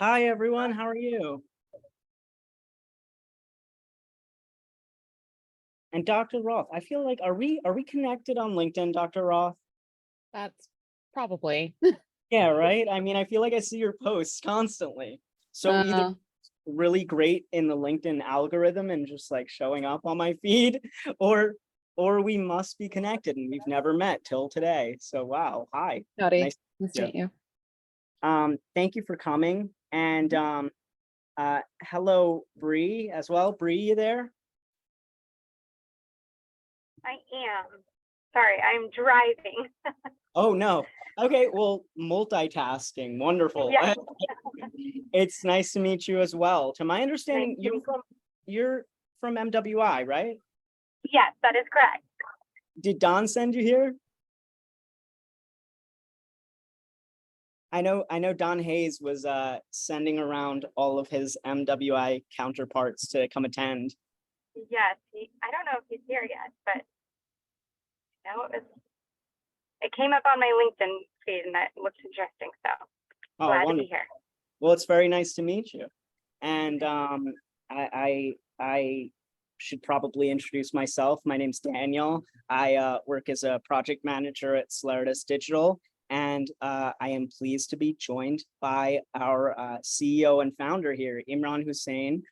Hi everyone, how are you? And Dr. Roth, I feel like are we connected on LinkedIn, Dr. Roth? That's probably. Yeah, right? I mean, I feel like I see your posts constantly. So either Uh, really great in the LinkedIn algorithm and just like showing up on my feed, or we must be connected and we've never met till today. So wow, hi. Howdy. Nice Nice to to meet meet you. you. Thank you for coming. And hello, Bree as well. Bree, you there? I am. Sorry, I'm driving. Oh no. Okay, well, multitasking. Wonderful. Yes. It's nice to meet you as well. To my understanding, Nice to meet you. you're from MWI, right? Yes, that is correct. Did Don send you here? I know Don Hayes was sending around all of his MWI counterparts to come attend. Yes, I don't know if he's here yet, but it came up on my LinkedIn feed and that looks interesting. So Oh, glad to wonderful. be here. Well, it's very nice to meet you. And I should probably introduce myself. My name's Daniel. I work as a project manager at Celeritas Digital, and I am pleased to be joined by our CEO and founder here, Imran Hussain,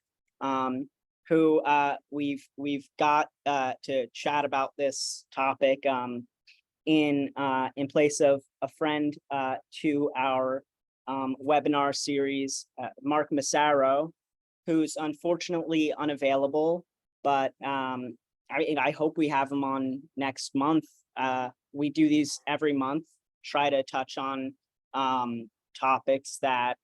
who we've got to chat about this topic in place of a friend to our webinar series, Mark Massaro, who's unfortunately unavailable, but I hope we have him on next month. We do these every month, try to touch on topics that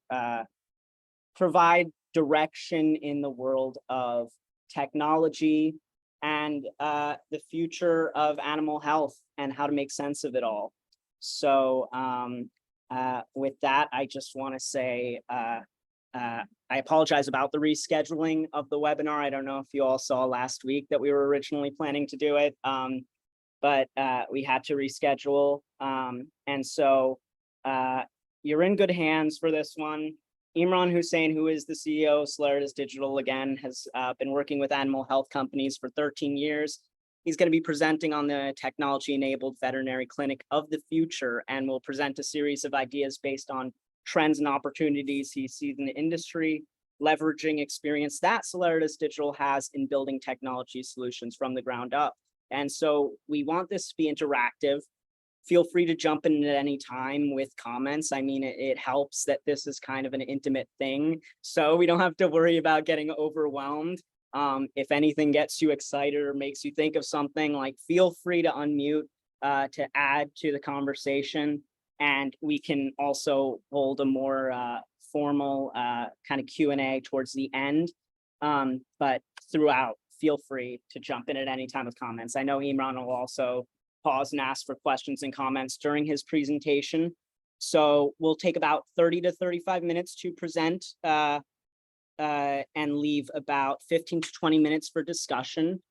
provide direction in the world of technology and the future of animal health and how to make sense of it all. So with that, I just want to say I apologize about the rescheduling of the webinar. I don't know if you all saw last week that we were originally planning to do it, but we had to reschedule. And so you're in good hands for this one. Imran Hussain, who is the CEO of Celeritas Digital, again, has been working with animal health companies for 13 years. He's going to be presenting on the technology-enabled veterinary clinic of the future and will present a series of ideas based on trends and opportunities he sees in the industry, leveraging experience that Celeritas Digital has in building technology solutions from the ground up. And so we want this to be interactive. Feel free to jump in at any time with comments. I mean, it helps that this is kind of an intimate thing, so we don't have to worry about getting overwhelmed. If anything gets you excited or makes you think of something, like feel free to unmute to add to the conversation. And we can also hold a more formal kind of Q&A towards the end. But throughout, feel free to jump in at any time with comments. I know Imran will also pause and ask for questions and comments during his presentation. So we'll take about 30 to 35 minutes to present and leave about 15 to 20 minutes for discussion.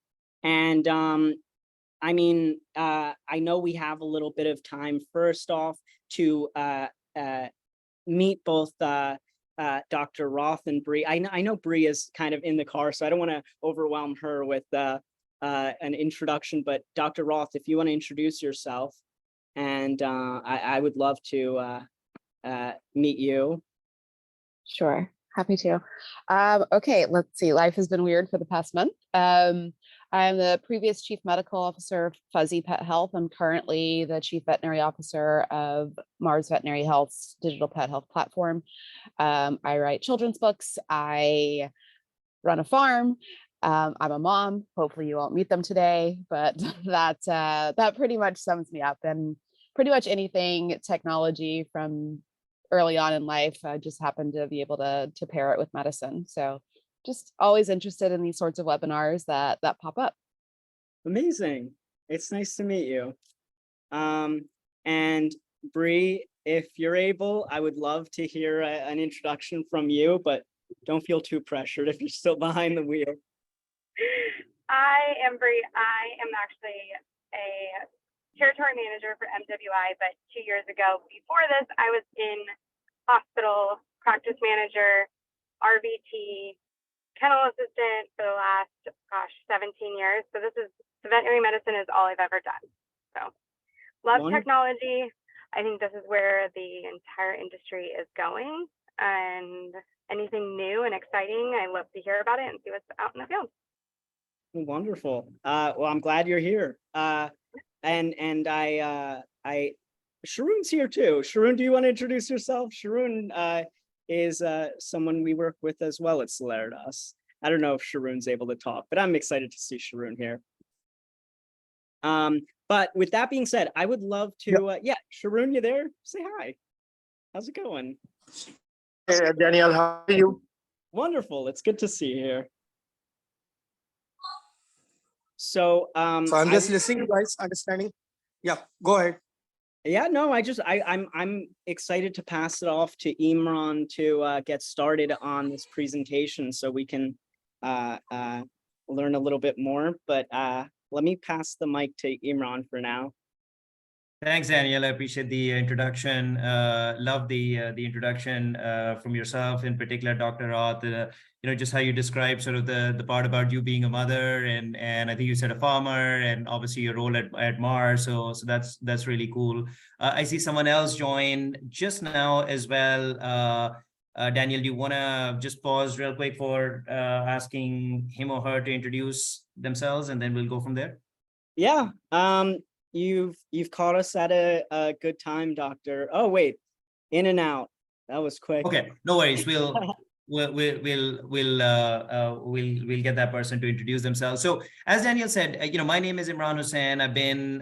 And I mean, I know we have a little bit of time first off to meet both Dr. Roth and Bree. I know Bree is kind of in the car, so I don't want to overwhelm her with an introduction, but Dr. Roth, if you want to introduce yourself, and I would love to meet you. Sure. Happy to. Okay, let's see. Life has been weird for the past month. I'm the previous chief medical officer of Fuzzy Pet Health. I'm currently the chief veterinary officer of Mars Veterinary Health's digital pet health platform. I write children's books. I run a farm. I'm a mom. Hopefully you won't meet them today, but that pretty much sums me up. And pretty much anything technology from early on in life, I just happen to be able to pair it with medicine. So just always interested in these sorts of webinars that pop up. Amazing. It's nice to meet you. And Bree, if you're able, I would love to hear an introduction from you, but don't feel too pressured if you're still behind the wheel. I am Bree. I am actually a territory manager for MWI, but 2 years ago, before this, I was in hospital practice manager, RVT, kennel assistant for the last, 17 years. So veterinary medicine is all I've ever done. So love Wonderful. technology. I think this is where the entire industry is going, and anything new and exciting, I love to hear about it and see what's out in the field. Wonderful. Well, I'm glad you're here. And Sharon's here too. Sharon, do you want to introduce yourself? Sharon is someone we work with as well at Celeritas. I don't know if Sharon's able to talk, but I'm excited to see Sharon here. But with that being said, I would love to, yeah, Sharon, you there? Say hi. How's it going? Hey, Daniel, how are you? Wonderful. It's good to see you here. So, So I'm just listening, guys, understanding. Yeah, go ahead. yeah, no, I'm excited to pass it off to Imran to get started on this presentation so we can learn a little bit more. But let me pass the mic to Imran for now. Thanks, Daniel. I appreciate the introduction. Love the introduction from yourself, in particular, Dr. Roth. Just how you described sort of the part about you being a mother, and I think you said a farmer, and obviously your role at Mars. So that's really cool. I see someone else join just now as well. Daniel, do you want to just pause real quick for asking him or her to introduce themselves, and then we'll go from there? Yeah. You've caught us at a good time, Doctor. Oh wait, in and out. That was quick. Okay, no worries. We'll get that person to introduce themselves. So as Daniel said, my name is Imran Hussain. I've been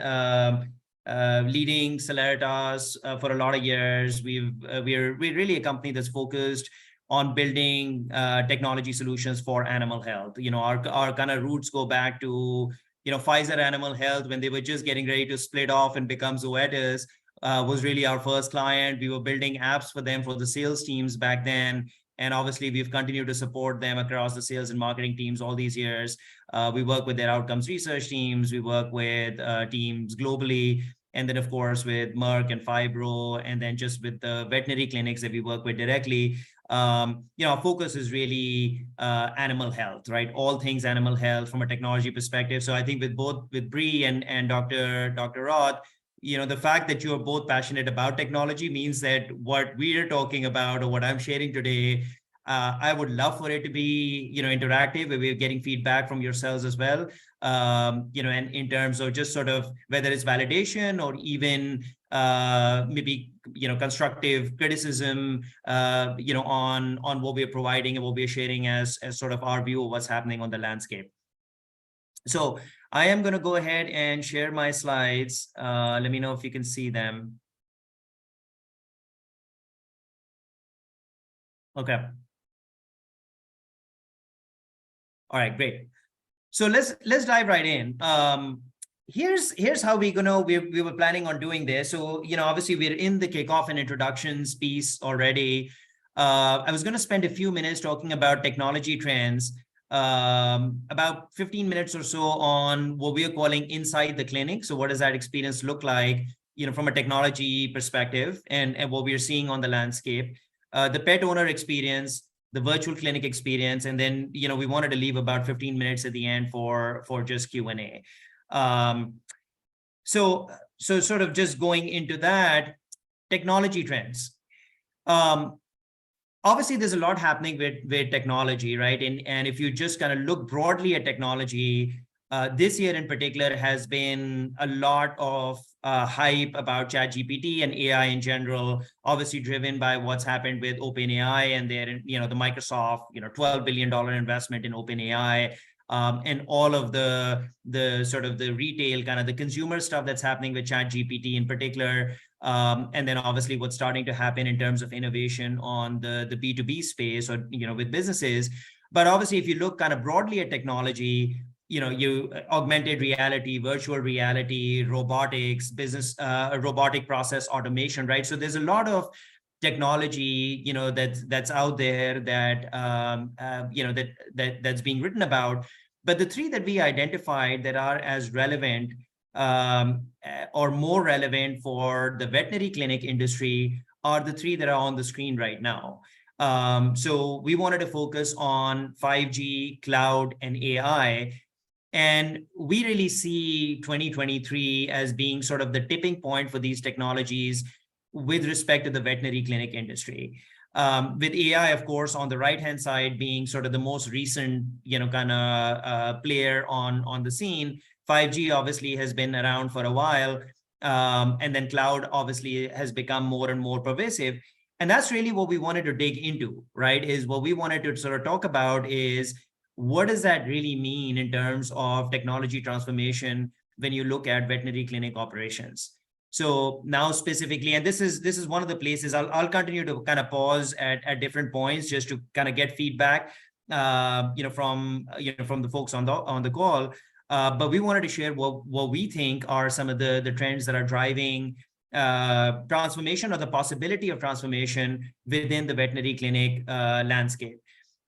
leading Celeritas for a lot of years. We're really a company that's focused on building technology solutions for animal health. Our kind of roots go back to Pfizer Animal Health, when they were just getting ready to split off and become Zoetis, was really our first client. We were building apps for them for the sales teams back then. And obviously, we've continued to support them across the sales and marketing teams all these years. We work with their outcomes research teams. We work with teams globally. And then, of course, with Merck and Phibro, and then just with the veterinary clinics that we work with directly. Our focus is really animal health, right? All things animal health from a technology perspective. So I think with Bree and Dr. Roth, the fact that you are both passionate about technology means that what we're talking about, or what I'm sharing today, I would love for it to be, interactive, where we're getting feedback from yourselves as well. And in terms of just sort of whether it's validation or even maybe, constructive criticism, on what we're providing and what we're sharing as sort of our view of what's happening on the landscape. So I am going to go ahead and share my slides. Let me know if you can see them. Okay. All right, great. So let's dive right in. Here's how we were planning on doing this. So, obviously we're in the kickoff and introductions piece already. I was going to spend a few minutes talking about technology trends, about 15 minutes or so on what we are calling inside the clinic. So what does that experience look like, from a technology perspective, and what we're seeing on the landscape, the pet owner experience, the virtual clinic experience, and then we wanted to leave about 15 minutes at the end for just Q&A. So sort of just going into that, technology trends. Obviously, there's a lot happening with technology, right? And if you just kind of look broadly at technology, this year in particular has been a lot of hype about ChatGPT and AI in general, obviously driven by what's happened with OpenAI and their, the Microsoft, $12 billion investment in OpenAI, and all of the sort of the retail, kind of the consumer stuff that's happening with ChatGPT in particular. And then obviously what's starting to happen in terms of innovation on the B2B space, or, with businesses. But obviously, if you look kind of broadly at technology, you augmented reality, virtual reality, robotics, business, robotic process automation, right? So there's a lot of technology, that's out there that, that's being written about. But the three that we identified that are as relevant, or more relevant for the veterinary clinic industry, are the three that are on the screen right now. So we wanted to focus on 5G, cloud, and AI. And we really see 2023 as being sort of the tipping point for these technologies with respect to the veterinary clinic industry. With AI, of course, on the right-hand side being sort of the most recent, kind of player on the scene. 5G obviously has been around for a while. And then cloud obviously has become more and more pervasive. And that's really what we wanted to dig into, right? Is what we wanted to sort of talk about is what does that really mean in terms of technology transformation when you look at veterinary clinic operations? So now specifically, and this is one of the places I'll continue to kind of pause at different points just to kind of get feedback, from the folks on the call. But we wanted to share what we think are some of the trends that are driving transformation or the possibility of transformation within the veterinary clinic landscape.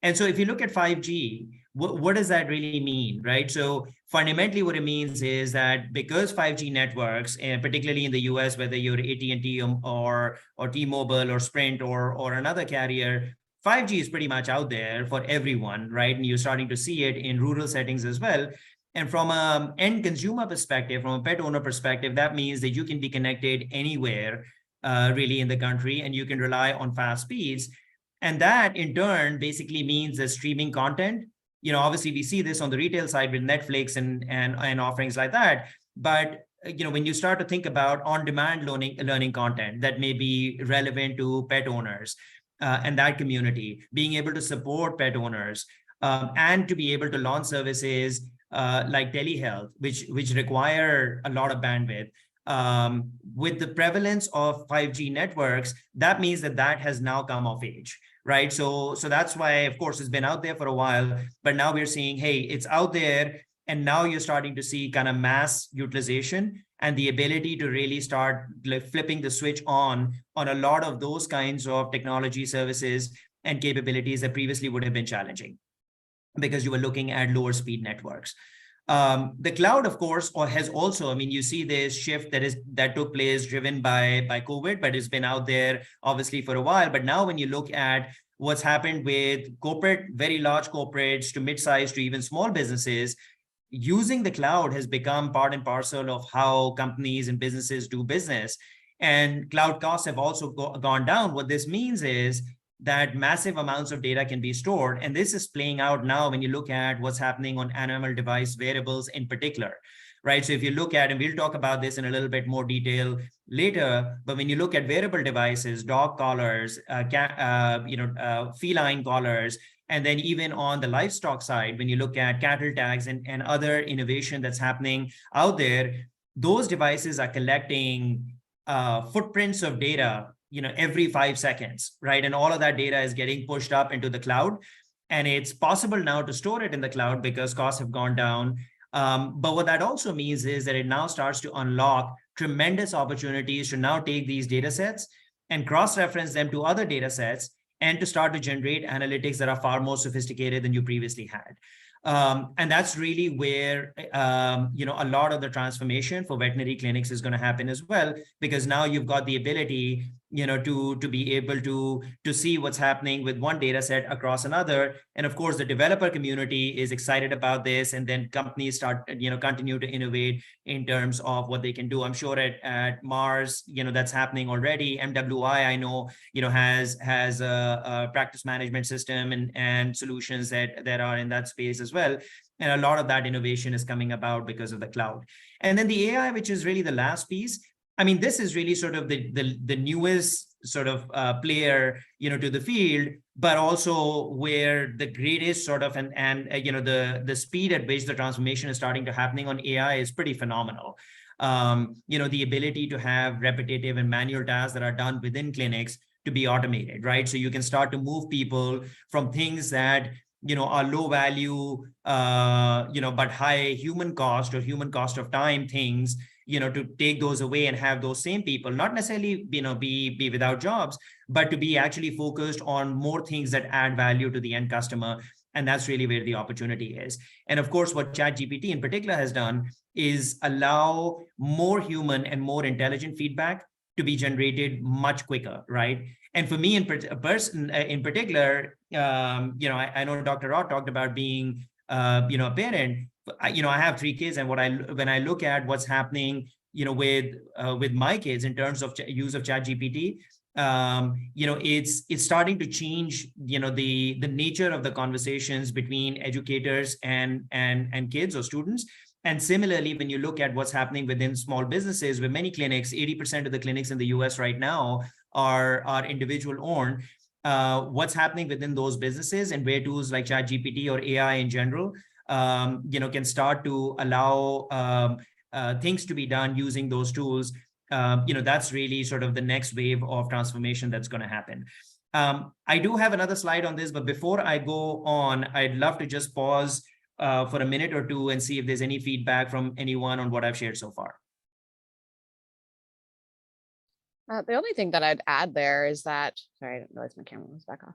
And so if you look at 5G, what does that really mean, right? So fundamentally what it means is that because 5G networks, and particularly in the US, whether you're AT&T or T-Mobile or Sprint or another carrier, 5G is pretty much out there for everyone, right? And you're starting to see it in rural settings as well. And from an end consumer perspective, from a pet owner perspective, that means that you can be connected anywhere really in the country, and you can rely on fast speeds. And that in turn basically means that streaming content, obviously we see this on the retail side with Netflix and offerings like that. But when you start to think about on-demand learning content that may be relevant to pet owners and that community, being able to support pet owners and to be able to launch services like telehealth, which require a lot of bandwidth. With the prevalence of 5G networks, that means that has now come of age, right? So that's why, of course, it's been out there for a while, but now we're seeing, hey, it's out there, and now you're starting to see kind of mass utilization and the ability to really start flipping the switch on a lot of those kinds of technology services and capabilities that previously would have been challenging because you were looking at lower speed networks. The cloud, of course, has also, you see this shift that took place driven by COVID, but it's been out there obviously for a while. But now when you look at what's happened with very large corporates to mid-sized to even small businesses, using the cloud has become part and parcel of how companies and businesses do business. And cloud costs have also gone down. What this means is that massive amounts of data can be stored. And this is playing out now when you look at what's happening on animal device wearables in particular, right? So if you look at, and we'll talk about this in a little bit more detail later, but when you look at wearable devices, dog collars, feline collars, and then even on the livestock side, when you look at cattle tags and other innovation that's happening out there, those devices are collecting footprints of data every 5 seconds, right? And all of that data is getting pushed up into the cloud. And it's possible now to store it in the cloud because costs have gone down. But what that also means is that it now starts to unlock tremendous opportunities to now take these data sets and cross-reference them to other data sets and to start to generate analytics that are far more sophisticated than you previously had. And that's really where, a lot of the transformation for veterinary clinics is going to happen as well, because now you've got the ability, to be able to see what's happening with one data set across another. And of course, the developer community is excited about this. And then companies start, continue to innovate in terms of what they can do. I'm sure at Mars, that's happening already. MWI, I know, has a practice management system and solutions that are in that space as well. And a lot of that innovation is coming about because of the cloud. And then the AI, which is really the last piece. This is really sort of the newest sort of player, to the field, but also where the greatest sort of the speed at which the transformation is starting to happening on AI is pretty phenomenal. The ability to have repetitive and manual tasks that are done within clinics to be automated, right? So you can start to move people from things that are low value, but high human cost or human cost of time things, to take those away and have those same people not necessarily, be without jobs, but to be actually focused on more things that add value to the end customer. And that's really where the opportunity is. And of course, what ChatGPT in particular has done is allow more human and more intelligent feedback to be generated much quicker, right? And for me in particular, I know Dr. Roth talked about being, a parent. I have 3 kids, and when I look at what's happening, with my kids in terms of use of ChatGPT, it's starting to change, the nature of the conversations between educators and kids or students. And similarly, when you look at what's happening within small businesses, with many clinics, 80% of the clinics in the US right now are individual owned. What's happening within those businesses, and where tools like ChatGPT or AI in general, can start to allow things to be done using those tools. That's really sort of the next wave of transformation that's going to happen. I do have another slide on this, but before I go on, I'd love to just pause for a minute or two and see if there's any feedback from anyone on what I've shared so far. The only thing that I'd add there is that, sorry, I didn't realize my camera was back off.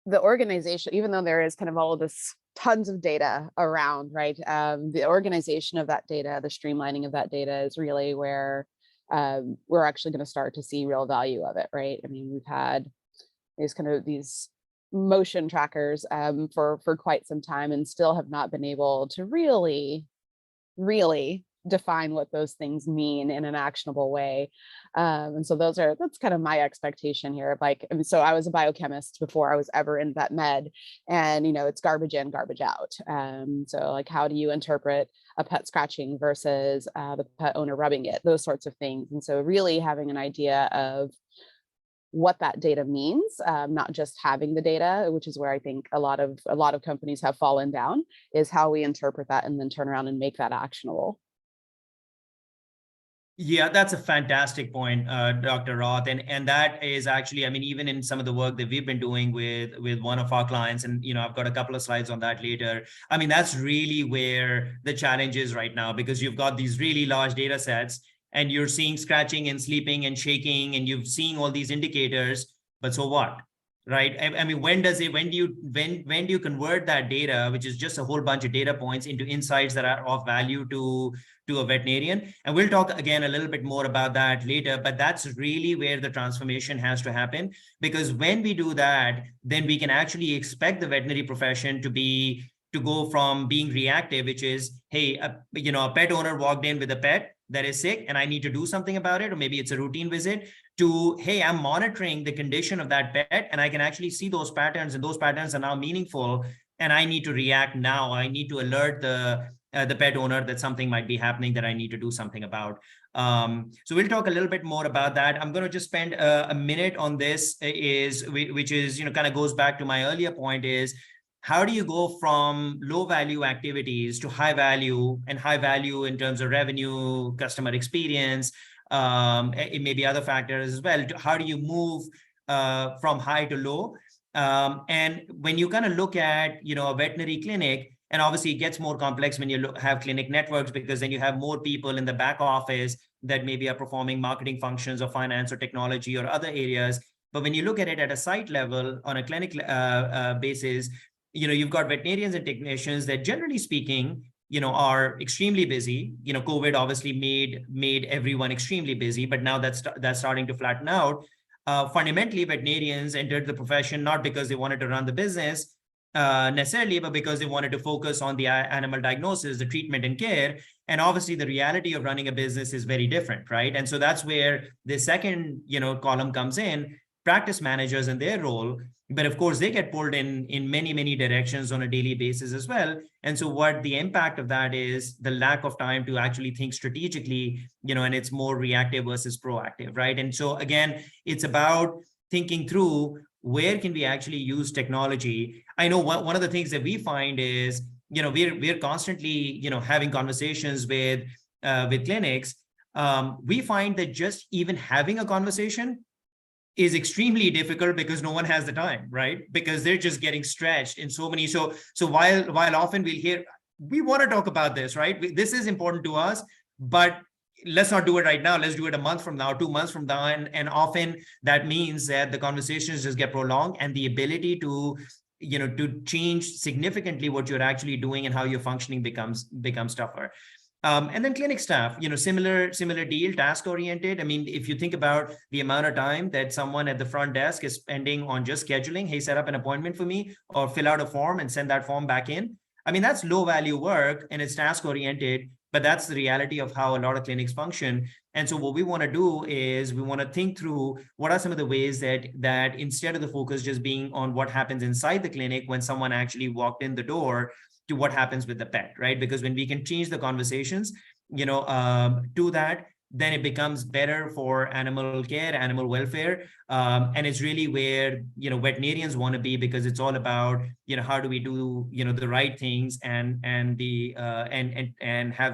The organization, even though there is kind of all of this tons of data around, right? The organization of that data, the streamlining of that data is really where we're actually going to start to see real value of it, right? I mean, we've had these motion trackers for quite some time, and still have not been able to really define what those things mean in an actionable way. And so that's kind of my expectation here. So I was a biochemist before I was ever in vet med, and it's garbage in, garbage out. So like, how do you interpret a pet scratching versus the pet owner rubbing it, those sorts of things. And so really having an idea of what that data means, not just having the data, which is where I think a lot of companies have fallen down, is how we interpret that and then turn around and make that actionable. Yeah, that's a fantastic point, Dr. Roth. And that is actually, I mean, even in some of the work that we've been doing with one of our clients, and, I've got a couple of slides on that later. I mean, that's really where the challenge is right now, because you've got these really large data sets and you're seeing scratching and sleeping and shaking, and you're seeing all these indicators, but so what? Right? I mean, when do you convert that data, which is just a whole bunch of data points, into insights that are of value to a veterinarian? And we'll talk again a little bit more about that later, but that's really where the transformation has to happen, because when we do that, then we can actually expect the veterinary profession to go from being reactive, which is, hey, a pet owner walked in with a pet that is sick and I need to do something about it, or maybe it's a routine visit, to, hey, I'm monitoring the condition of that pet and I can actually see those patterns, and those patterns are now meaningful, and I need to react now. I need to alert the pet owner that something might be happening that I need to do something about. So we'll talk a little bit more about that. I'm going to just spend a minute on this, which is, kind of goes back to my earlier point, is how do you go from low value activities to high value, and high value in terms of revenue, customer experience, it may be other factors as well. How do you move from high to low? And when you kind of look at, a veterinary clinic, and obviously it gets more complex when you have clinic networks, because then you have more people in the back office that maybe are performing marketing functions or finance or technology or other areas. But when you look at it at a site level on a clinic basis, you've got veterinarians and technicians that, generally speaking, are extremely busy. COVID obviously made everyone extremely busy, but now that's starting to flatten out. Fundamentally, veterinarians entered the profession not because they wanted to run the business necessarily, but because they wanted to focus on the animal diagnosis, the treatment and care. And obviously the reality of running a business is very different, right? And so that's where the second, column comes in, practice managers and their role. But of course, they get pulled in many, many directions on a daily basis as well. And so what the impact of that is the lack of time to actually think strategically, and it's more reactive versus proactive, right? And so again, it's about thinking through, where can we actually use technology? I know one of the things that we find is, we're constantly, having conversations with clinics. We find that just even having a conversation is extremely difficult, because no one has the time, right? Because they're just getting stretched in so many. So while often we'll hear, we want to talk about this, right? This is important to us, but let's not do it right now. Let's do it a month from now, 2 months from now. And often that means that the conversations just get prolonged, and the ability to, to change significantly what you're actually doing and how you're functioning becomes tougher. And then clinic staff, similar deal, task oriented. I mean, if you think about the amount of time that someone at the front desk is spending on just scheduling, hey, set up an appointment for me, or fill out a form and send that form back in. I mean, that's low value work and it's task oriented, but that's the reality of how a lot of clinics function. And so what we want to do is we want to think through what are some of the ways that instead of the focus just being on what happens inside the clinic when someone actually walked in the door, to what happens with the pet, right? Because when we can change the conversations, to that, then it becomes better for animal care, animal welfare. And it's really where, veterinarians want to be, because it's all about, how do we do, the right things and have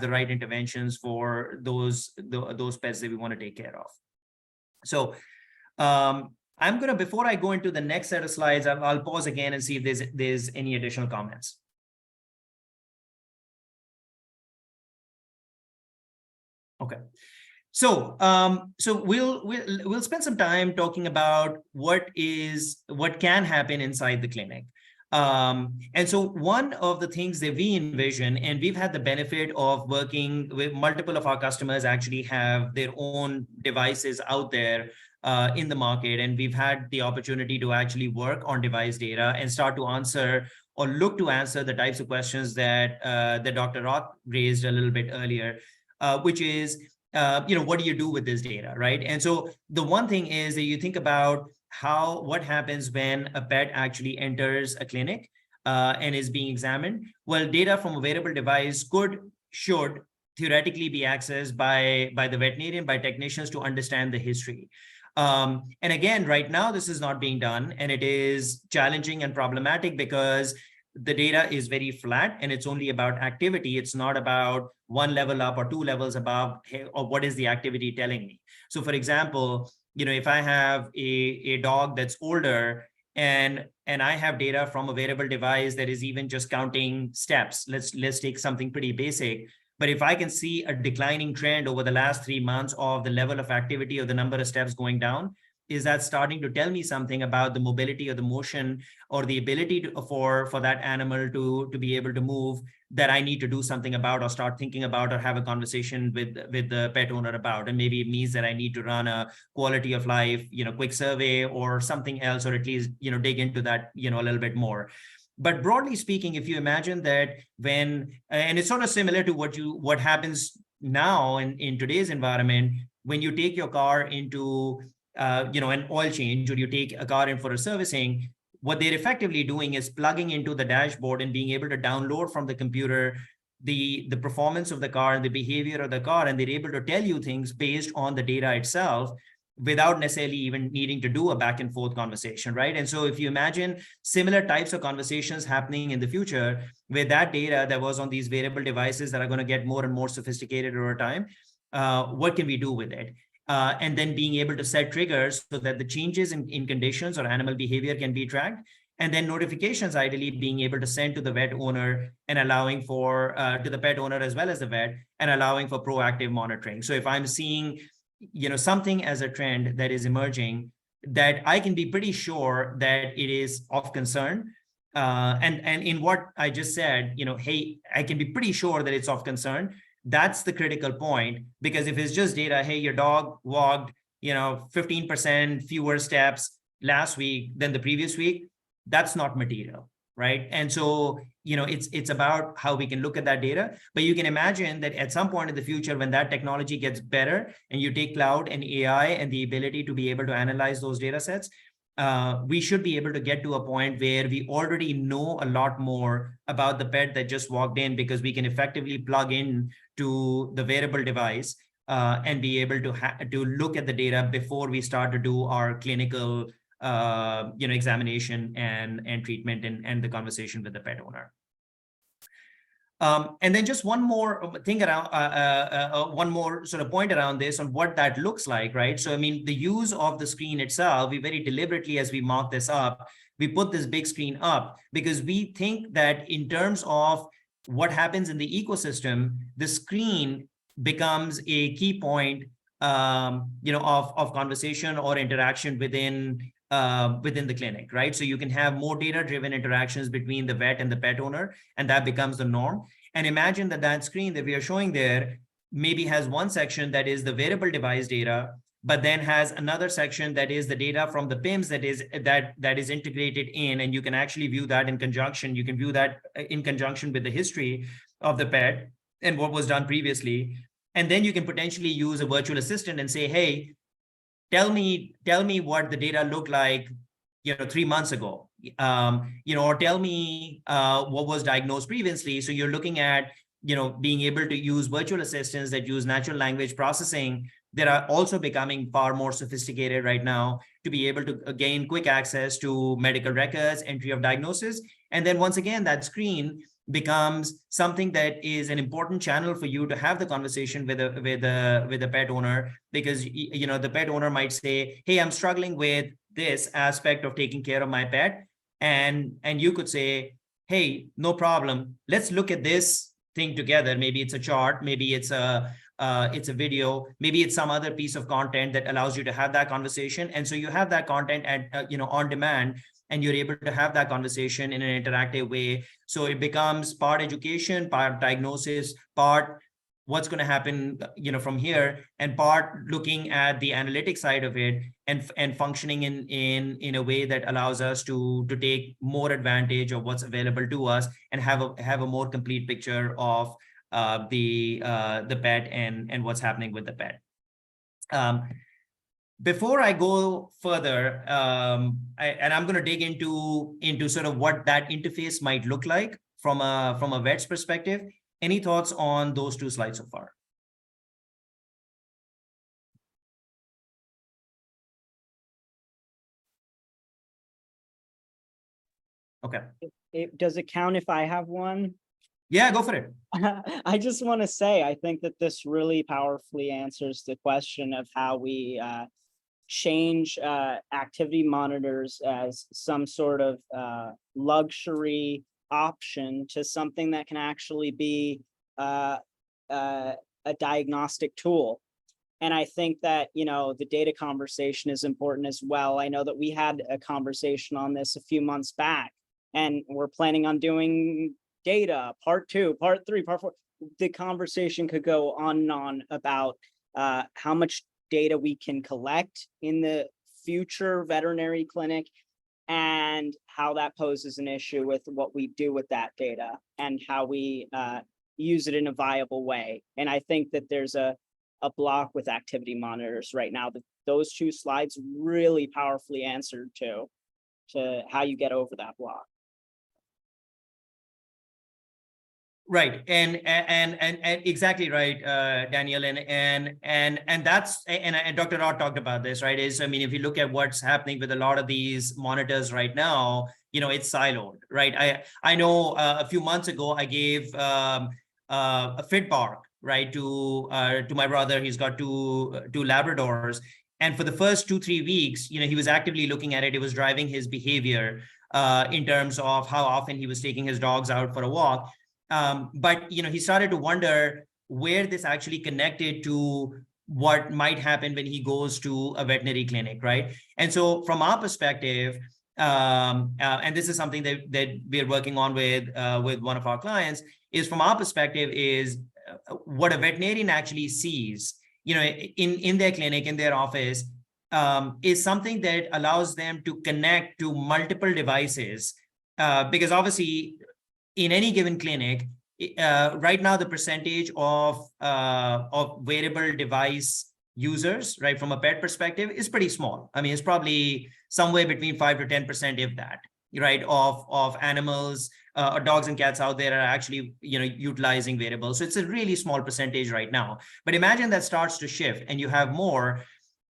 the right interventions for those pets that we want to take care of. So I'm going to, before I go into the next set of slides, I'll pause again and see if there's any additional comments. Okay. So, we'll spend some time talking about what can happen inside the clinic. And so one of the things that we envision, and we've had the benefit of working with multiple of our customers actually have their own devices out there in the market. And we've had the opportunity to actually work on device data and start to answer or look to answer the types of questions that Dr. Roth raised a little bit earlier. Which is, what do you do with this data, right? And so the one thing is that you think about what happens when a pet actually enters a clinic and is being examined. Well, data from a wearable device should theoretically be accessed by the veterinarian, by technicians to understand the history. And again, right now, this is not being done, and it is challenging and problematic because the data is very flat and it's only about activity. It's not about one level up or two levels above, or what is the activity telling me. So for example, if I have a dog that's older and I have data from a wearable device that is even just counting steps, let's take something pretty basic. But if I can see a declining trend over the last 3 months of the level of activity or the number of steps going down, is that starting to tell me something about the mobility or the motion or the ability for that animal to be able to move, that I need to do something about or start thinking about or have a conversation with the pet owner about? And maybe it means that I need to run a quality of life, quick survey or something else, or at least, dig into that, a little bit more. But broadly speaking, if you imagine that and it's sort of similar to what happens now in today's environment, when you take your car into an oil change, or you take a car in for a servicing, what they're effectively doing is plugging into the dashboard and being able to download from the computer the performance of the car and the behavior of the car, and they're able to tell you things based on the data itself without necessarily even needing to do a back and forth conversation, right? And so if you imagine similar types of conversations happening in the future, where that data that was on these wearable devices that are going to get more and more sophisticated over time, what can we do with it? And then being able to set triggers so that the changes in conditions or animal behavior can be tracked, and then notifications ideally being able to send to the vet owner and allowing for to the pet owner as well as the vet, and allowing for proactive monitoring. So if I'm seeing something as a trend that is emerging, that I can be pretty sure that it is of concern, and in what I just said, hey, I can be pretty sure that it's of concern. That's the critical point, because if it's just data, hey, your dog walked, 15% fewer steps last week than the previous week, that's not material, right? And so, it's about how we can look at that data. But you can imagine that at some point in the future, when that technology gets better and you take cloud and AI and the ability to be able to analyze those data sets, we should be able to get to a point where we already know a lot more about the pet that just walked in, because we can effectively plug in to the wearable device and be able to look at the data before we start to do our clinical examination and treatment and the conversation with the pet owner. And then just one more thing around, one more sort of point around this on what that looks like, right? So, I mean, the use of the screen itself, we very deliberately, as we mock this up, we put this big screen up because we think that in terms of what happens in the ecosystem, the screen becomes a key point, of conversation or interaction within the clinic, right? So you can have more data-driven interactions between the vet and the pet owner, and that becomes the norm. And imagine that that screen that we are showing there maybe has one section that is the wearable device data, but then has another section that is the data from the PIMS that is integrated in, and you can actually view that in conjunction. You can view that in conjunction with the history of the pet and what was done previously. And then you can potentially use a virtual assistant and say, hey, tell me what the data looked like, 3 months ago, or tell me what was diagnosed previously. So you're looking at, being able to use virtual assistants that use natural language processing that are also becoming far more sophisticated right now to be able to gain quick access to medical records, entry of diagnosis. And then once again, that screen becomes something that is an important channel for you to have the conversation with a pet owner, because the pet owner might say, hey, I'm struggling with this aspect of taking care of my pet, and you could say, hey, no problem, let's look at this thing together. Maybe it's a chart, maybe it's a video, maybe it's some other piece of content that allows you to have that conversation. And so you have that content at on demand, and you're able to have that conversation in an interactive way. So it becomes part education, part diagnosis, part what's going to happen, from here, and part looking at the analytic side of it, and functioning in a way that allows us to take more advantage of what's available to us and have a more complete picture of the pet and what's happening with the pet. Before I go further, I'm going to dig into sort of what that interface might look like from a vet's perspective. Any thoughts on those two slides so far? Okay. Does it count if I have one? Yeah, go for it. I just want to say, I think that this really powerfully answers the question of how we change activity monitors as some sort of luxury option to something that can actually be a diagnostic tool. And I think that, the data conversation is important as well. I know that we had a conversation on this a few months back, and we're planning on doing data, part 2, part 3, part 4. The conversation could go on and on about how much data we can collect in the future veterinary clinic, and how that poses an issue with what we do with that data and how we use it in a viable way. And I think that there's a block with activity monitors right now. Those two slides really powerfully answered to how you get over that block. Right, and exactly right, Daniel, and that's and Dr. Rod talked about this, right? I mean, if you look at what's happening with a lot of these monitors right now, it's siloed, right? I know a few months ago I gave a fit bark, right, to my brother. He's got two Labradors, and for the first 2-3 weeks, he was actively looking at it. It was driving his behavior in terms of how often he was taking his dogs out for a walk. But he started to wonder where this actually connected to what might happen when he goes to a veterinary clinic, right? And so from our perspective, and this is something that we're working on with one of our clients, is from our perspective is what a veterinarian actually sees, in their clinic, in their office, is something that allows them to connect to multiple devices, because obviously, in any given clinic, right now, the percentage of wearable device users, right, from a pet perspective, is pretty small. I mean, it's probably somewhere between 5 to 10%, if that, right, of animals or dogs and cats out there are actually, utilizing wearables. So it's a really small percentage right now. But imagine that starts to shift and you have more.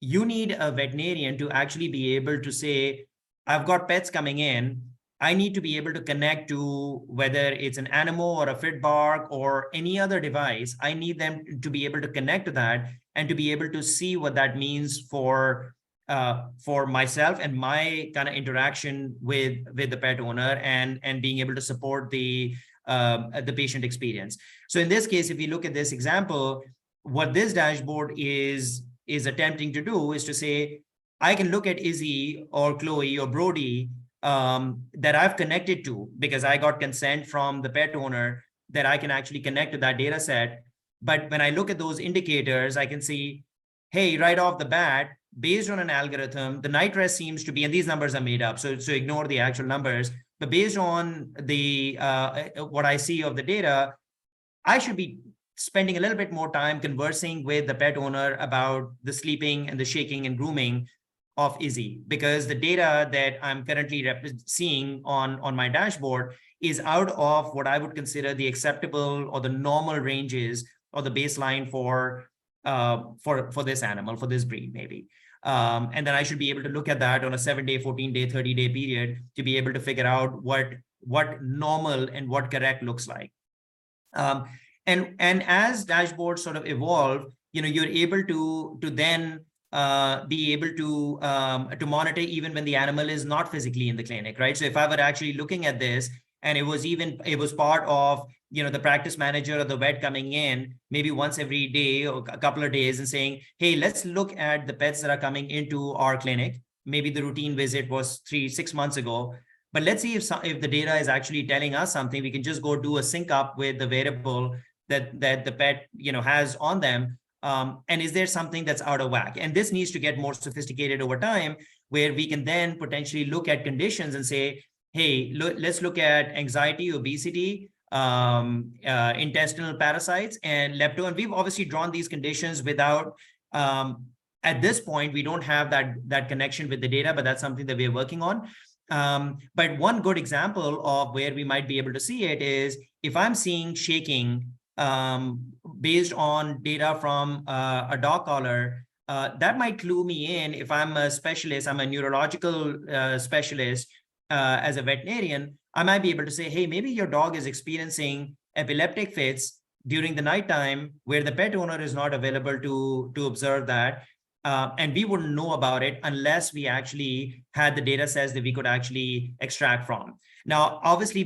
You need a veterinarian to actually be able to say, I've got pets coming in. I need to be able to connect to whether it's an animal or a fit bark or any other device. I need them to be able to connect to that and to be able to see what that means for myself and my kind of interaction with the pet owner, and being able to support the patient experience. So in this case, if you look at this example, what this dashboard is attempting to do is to say, I can look at Izzy or Chloe or Brody that I've connected to because I got consent from the pet owner. that I can actually connect to that data set. But when I look at those indicators, I can see, hey, right off the bat, based on an algorithm, the night rest seems to be, and these numbers are made up, so ignore the actual numbers, but based on the what I see of the data, I should be spending a little bit more time conversing with the pet owner about the sleeping and the shaking and grooming of Izzy, because the data that I'm currently seeing on my dashboard is out of what I would consider the acceptable or the normal ranges or the baseline for this animal, for this breed, maybe. And then I should be able to look at that on a 7-day, 14-day, 30-day period to be able to figure out what normal and what correct looks like. And as dashboards sort of evolve, you're able to then be able to monitor even when the animal is not physically in the clinic, right? So if I were actually looking at this and it was part of the practice manager or the vet coming in maybe once every day or a couple of days and saying, hey, let's look at the pets that are coming into our clinic. Maybe the routine visit was 3-6 months ago, but let's see if the data is actually telling us something. We can just go do a sync up with the variable that the pet has on them. And is there something that's out of whack? And this needs to get more sophisticated over time, where we can then potentially look at conditions and say, hey, let's look at anxiety, obesity, intestinal parasites, and lepto. And we've obviously drawn these conditions without, at this point, we don't have that connection with the data, but that's something that we're working on. But one good example of where we might be able to see it is if I'm seeing shaking based on data from a dog collar, that might clue me in. If I'm a specialist, I'm a neurological specialist as a veterinarian, I might be able to say, hey, maybe your dog is experiencing epileptic fits during the nighttime where the pet owner is not available to observe that. And we wouldn't know about it unless we actually had the data sets that we could actually extract from. Now, obviously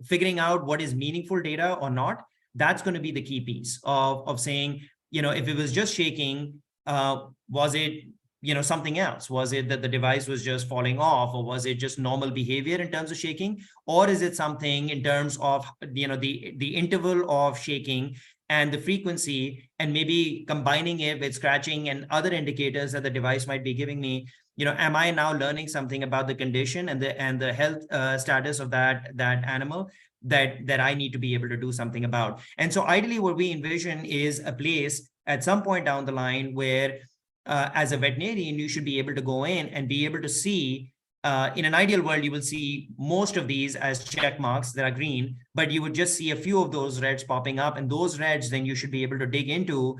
figuring out what is meaningful data or not, that's going to be the key piece of saying, if it was just shaking, was it, something else? Was it that the device was just falling off, or was it just normal behavior in terms of shaking? Or is it something in terms of, the interval of shaking and the frequency, and maybe combining it with scratching and other indicators that the device might be giving me? Am I now learning something about the condition and the health status of that animal that I need to be able to do something about? And so ideally what we envision is a place at some point down the line where as a veterinarian, you should be able to go in and be able to see, in an ideal world, you will see most of these as check marks that are green, but you would just see a few of those reds popping up, and those reds, then you should be able to dig into,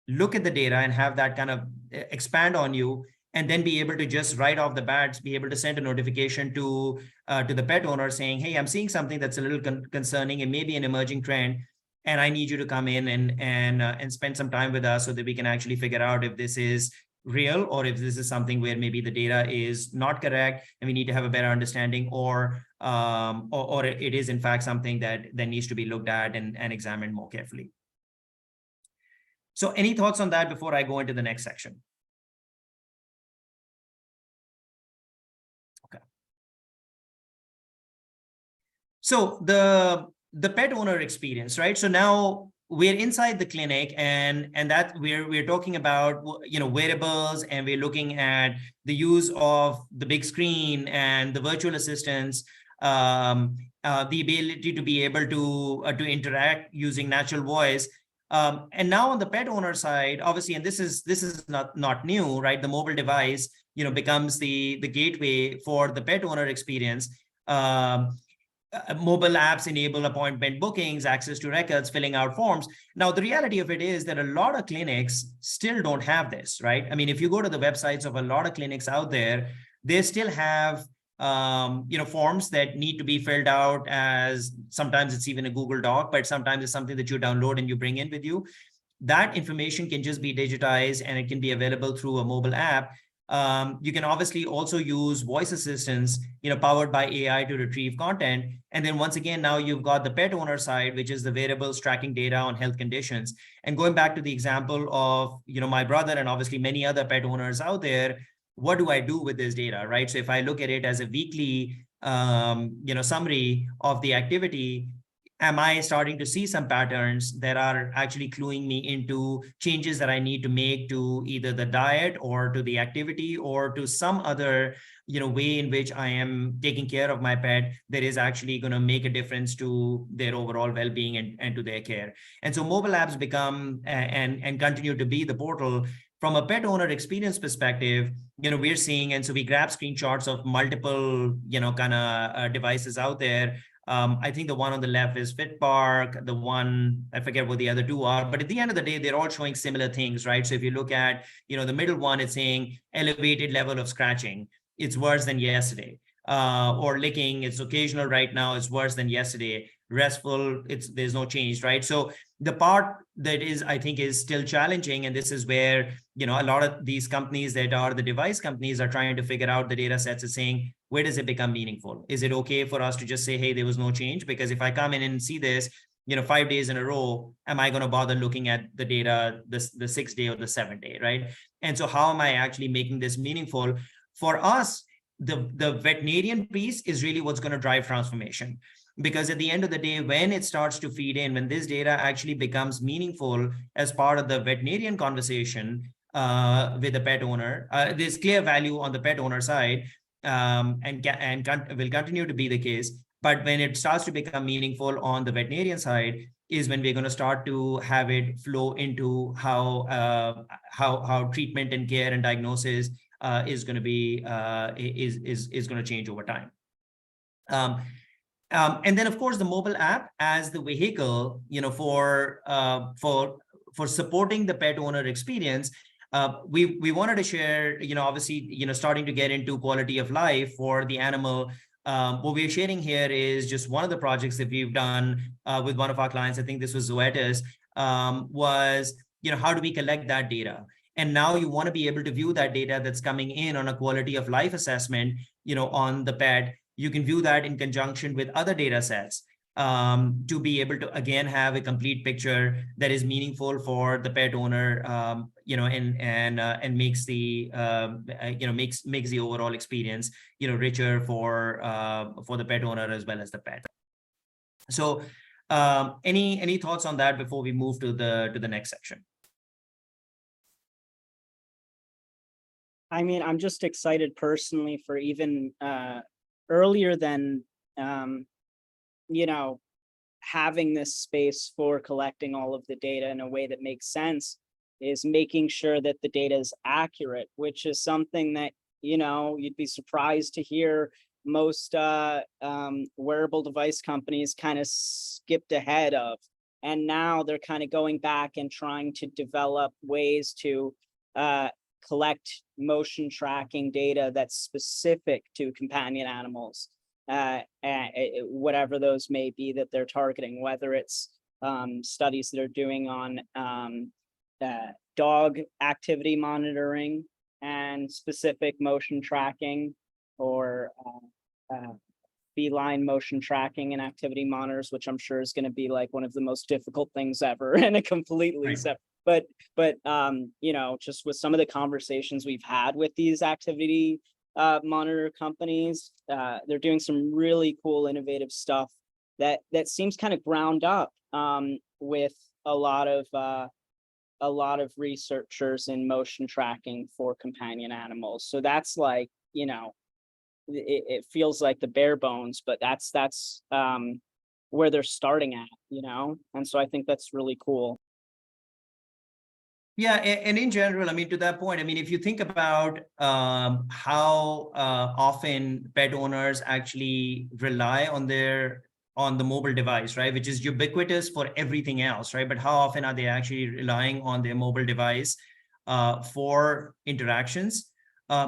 look at the data and have that kind of expand on you, and then be able to just right off the bat, be able to send a notification to the pet owner saying, hey, I'm seeing something that's a little concerning and maybe an emerging trend, and I need you to come in and spend some time with us so that we can actually figure out if this is real or if this is something where maybe the data is not correct and we need to have a better understanding, or it is in fact something that needs to be looked at and examined more carefully. So any thoughts on that before I go into the next section? Okay. So the pet owner experience, right? So now we're inside the clinic, and that we're talking about wearables, and we're looking at the use of the big screen and the virtual assistants, the ability to be able to interact using natural voice. And now on the pet owner side, obviously, and this is not new, right? The mobile device becomes the gateway for the pet owner experience. Mobile apps enable appointment bookings, access to records, filling out forms. Now, the reality of it is that a lot of clinics still don't have this, right? I mean, if you go to the websites of a lot of clinics out there, they still have forms that need to be filled out, as sometimes it's even a Google Doc, but sometimes it's something that you download and you bring in with you. That information can just be digitized and it can be available through a mobile app. You can obviously also use voice assistants, powered by AI to retrieve content. And then once again, now you've got the pet owner side, which is the variables tracking data on health conditions. And going back to the example of, my brother and obviously many other pet owners out there, what do I do with this data, right? So if I look at it as a weekly summary of the activity, am I starting to see some patterns that are actually cluing me into changes that I need to make to either the diet or to the activity or to some other, way in which I am taking care of my pet that is actually going to make a difference to their overall well-being and to their care. And so mobile apps become and continue to be the portal. From a pet owner experience perspective, we're seeing, and so we grab screenshots of multiple, kind of devices out there. I think the one on the left is FitPark, the one, I forget what the other two are, but at the end of the day, they're all showing similar things, right? So if you look at, the middle one, it's saying elevated level of scratching. It's worse than yesterday. Or licking, it's occasional right now, it's worse than yesterday. Restful, there's no change, right? So the part that is, I think, is still challenging, and this is where, a lot of these companies that are the device companies are trying to figure out the data sets and saying, where does it become meaningful? Is it okay for us to just say, hey, there was no change? Because if I come in and see this, 5 days in a row, am I going to bother looking at the data, the 6th day or the 7th day, right? And so how am I actually making this meaningful? For us, the veterinarian piece is really what's going to drive transformation. Because at the end of the day, when it starts to feed in, when this data actually becomes meaningful as part of the veterinarian conversation with the pet owner, there's clear value on the pet owner side, and will continue to be the case. But when it starts to become meaningful on the veterinarian side, is when we're going to start to have it flow into how treatment and care and diagnosis is going to be is going to change over time. And then, of course, the mobile app as the vehicle, for supporting the pet owner experience. We wanted to share, obviously, starting to get into quality of life for the animal. What we're sharing here is just one of the projects that we've done with one of our clients. I think this was Zoetis, was, how do we collect that data? And now you want to be able to view that data that's coming in on a quality of life assessment, on the pet. You can view that in conjunction with other data sets to be able to, again, have a complete picture that is meaningful for the pet owner, and makes the, makes the overall experience, richer for the pet owner as well as the pet. So any thoughts on that before we move to the next section? I mean, I'm just excited personally for even earlier than, having this space for collecting all of the data in a way that makes sense is making sure that the data is accurate, which is something that, you'd be surprised to hear most wearable device companies kind of skipped ahead of. And now they're kind of going back and trying to develop ways to collect motion tracking data that's specific to companion animals, whatever those may be that they're targeting, whether it's studies that are doing on dog activity monitoring and specific motion tracking, or feline motion tracking and activity monitors, which I'm sure is going to be like one of the most difficult things ever and a completely separate. But just with some of the conversations we've had with these activity monitor companies, they're doing some really cool, innovative stuff that seems kind of ground up with a lot of researchers in motion tracking for companion animals. So that's like, it feels like the bare bones, but that's where they're starting at, and so I think that's really cool. Yeah, and in general, I mean, to that point, I mean, if you think about how often pet owners actually rely on the mobile device, right, which is ubiquitous for everything else, right? But how often are they actually relying on their mobile device for interactions?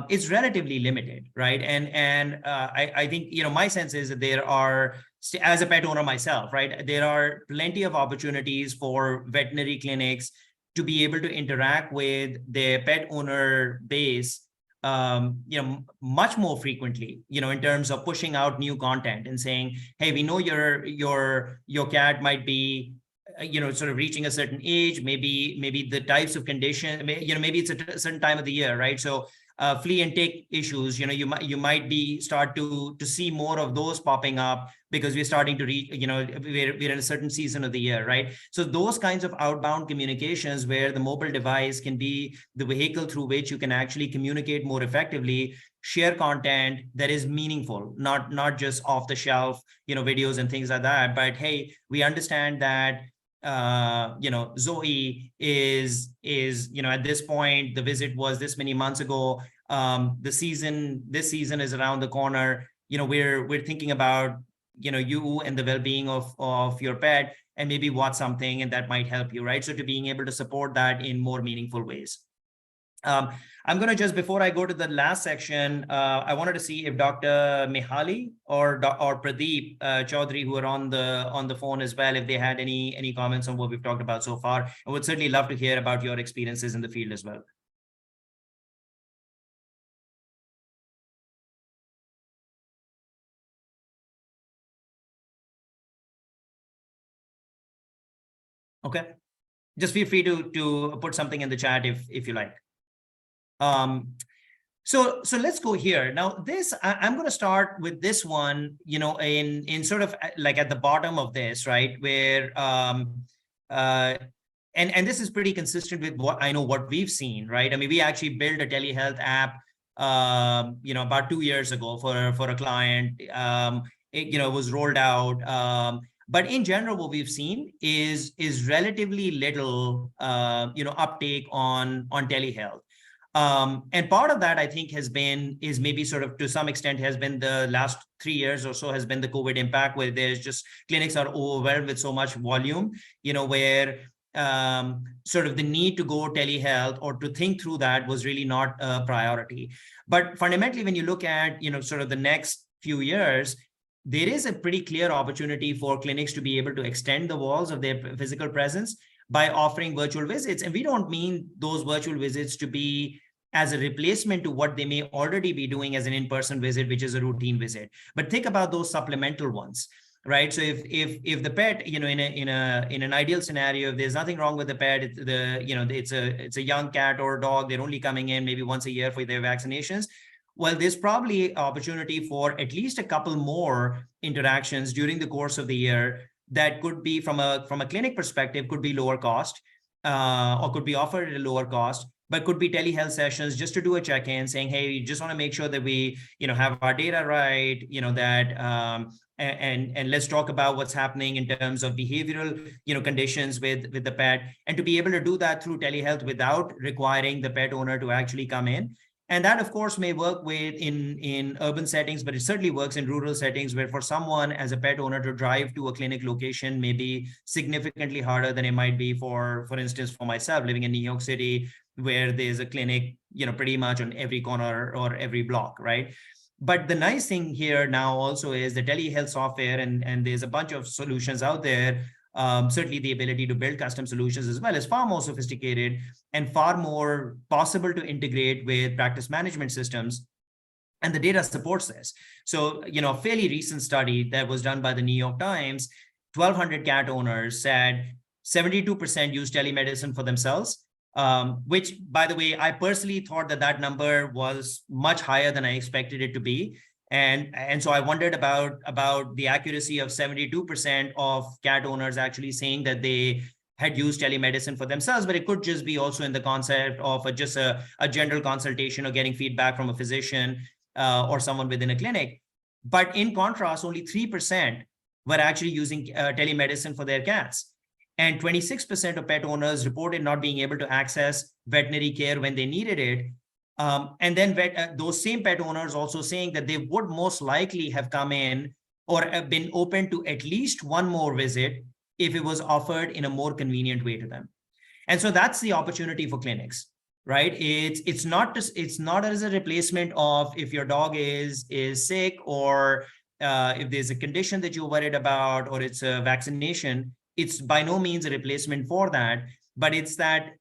It's relatively limited, right? And I think, my sense is that there are, as a pet owner myself, right, there are plenty of opportunities for veterinary clinics to be able to interact with their pet owner base, much more frequently, in terms of pushing out new content and saying, hey, we know your cat might be, sort of reaching a certain age, maybe the types of condition, maybe it's a certain time of the year, right? So flea and tick issues, you might be start to see more of those popping up because we're starting to reach, we're in a certain season of the year, right? So those kinds of outbound communications where the mobile device can be the vehicle through which you can actually communicate more effectively, share content that is meaningful, not just off the shelf, videos and things like that. But hey, we understand that Zoe is at this point, the visit was this many months ago. This season is around the corner. We're thinking about you and the well-being of your pet, and maybe watch something and that might help you, right? So to being able to support that in more meaningful ways. I'm going to just, before I go to the last section, I wanted to see if Dr. Mihali or Pradeep Chaudhary, who are on the phone as well, if they had any comments on what we've talked about so far. I would certainly love to hear about your experiences in the field as well. Okay, just feel free to put something in the chat if you like. So let's go here. Now this, I'm going to start with this one, in sort of like at the bottom of this, right? Where, and this is pretty consistent with what we've seen, right? I mean, we actually built a telehealth app, about 2 years ago for a client. It was rolled out. But in general, what we've seen is relatively little, uptake on telehealth. And part of that, I think, is maybe sort of to some extent has been the last 3 years or so has been the COVID impact, where there's just clinics are overwhelmed with so much volume, where sort of the need to go telehealth or to think through that was really not a priority. But fundamentally, when you look at, sort of the next few years, there is a pretty clear opportunity for clinics to be able to extend the walls of their physical presence by offering virtual visits. And we don't mean those virtual visits to be as a replacement to what they may already be doing as an in-person visit, which is a routine visit. But think about those supplemental ones, right? So if the pet, in an ideal scenario, if there's nothing wrong with the pet, it's a young cat or dog, they're only coming in maybe once a year for their vaccinations. Well, there's probably opportunity for at least a couple more interactions during the course of the year that could be from a clinic perspective, could be lower cost, or could be offered at a lower cost, but could be telehealth sessions just to do a check-in saying, hey, we just want to make sure that we, have our data right, that, and let's talk about what's happening in terms of behavioral, conditions with the pet, and to be able to do that through telehealth without requiring the pet owner to actually come in. And that, of course, may work in urban settings, but it certainly works in rural settings where for someone as a pet owner to drive to a clinic location may be significantly harder than it might be for instance, for myself living in New York City, where there's a clinic, pretty much on every corner or every block, right? But the nice thing here now also is the telehealth software, and there's a bunch of solutions out there. Certainly the ability to build custom solutions as well is far more sophisticated and far more possible to integrate with practice management systems. And the data supports this. So, a fairly recent study that was done by the New York Times, 1,200 cat owners said 72% use telemedicine for themselves, which, by the way, I personally thought that number was much higher than I expected it to be. And so I wondered about the accuracy of 72% of cat owners actually saying that they had used telemedicine for themselves, but it could just be also in the concept of just a general consultation or getting feedback from a physician or someone within a clinic. But in contrast, only 3% were actually using telemedicine for their cats. And 26% of pet owners reported not being able to access veterinary care when they needed it. And then those same pet owners also saying that they would most likely have come in or have been open to at least one more visit if it was offered in a more convenient way to them. And so that's the opportunity for clinics, right? It's not as a replacement of if your dog is sick or if there's a condition that you're worried about or it's a vaccination. It's by no means a replacement for that, but it's that